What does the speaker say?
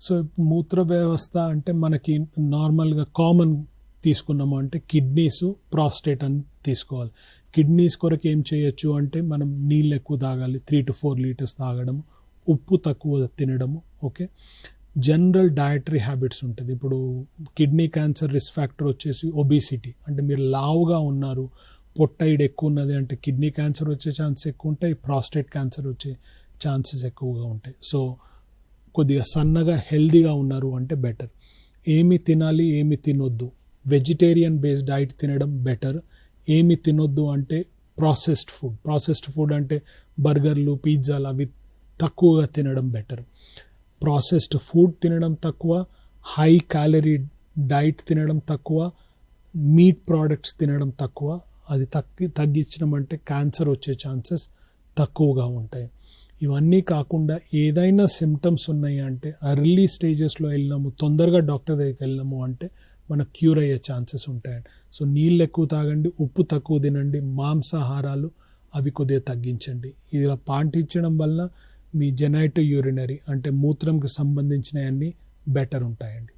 So మూత్ర వ్యవస్థ అంటే మనకి నార్మల్గా కామన్ తీసుకున్నాము అంటే కిడ్నీస్, ప్రాస్టేట్ అని తీసుకోవాలి. కిడ్నీస్ కొరకు ఏం చేయొచ్చు అంటే మనం నీళ్ళు ఎక్కువ తాగాలి, 3 to 4 లీటర్స్ తాగడము, ఉప్పు తక్కువ తినడము. ఓకే, జనరల్ డయటరీ హ్యాబిట్స్ ఉంటుంది. ఇప్పుడు కిడ్నీ క్యాన్సర్ రిస్క్ ఫ్యాక్టర్ వచ్చేసి ఒబిసిటీ, అంటే మీరు లావుగా ఉన్నారు, పొట్టైడ్ ఎక్కువ ఉన్నది అంటే కిడ్నీ క్యాన్సర్ వచ్చే ఛాన్సెస్ ఎక్కువ ఉంటాయి, ప్రాస్టేట్ క్యాన్సర్ వచ్చే ఛాన్సెస్ ఎక్కువగా ఉంటాయి. సో కొద్దిగా సన్నగా హెల్దీగా ఉన్నారు అంటే బెటర్. ఏమి తినాలి ఏమి తినొద్దు, వెజిటేరియన్ బేస్డ్ డైట్ తినడం బెటర్. ఏమి తినొద్దు అంటే ప్రాసెస్డ్ ఫుడ్ అంటే బర్గర్లు, పిజ్జాలు అవి తక్కువగా తినడం బెటర్. ప్రాసెస్డ్ ఫుడ్ తినడం తక్కువ, హై క్యాలరీ డైట్ తినడం తక్కువ, మీట్ ప్రోడక్ట్స్ తినడం తక్కువ. అది తగ్గించడం అంటే క్యాన్సర్ వచ్చే ఛాన్సెస్ తక్కువగా ఉంటాయి. ఇవన్నీ కాకుండా ఏదైనా సిమ్టమ్స్ ఉన్నాయి అంటే ఎర్లీ స్టేజెస్లో వెళ్ళినాము, తొందరగా డాక్టర్ దగ్గరికి వెళ్ళినాము అంటే మనకు క్యూర్ అయ్యే ఛాన్సెస్ ఉంటాయండి. సో నీళ్ళు ఎక్కువ తాగండి, ఉప్పు తక్కువ తినండి, మాంసాహారాలు అవి కొద్దిగా తగ్గించండి. ఇలా పాటించడం వల్ల మీ జెనైటో యూరినరీ అంటే మూత్రంకి సంబంధించినవన్నీ బెటర్ ఉంటాయండి.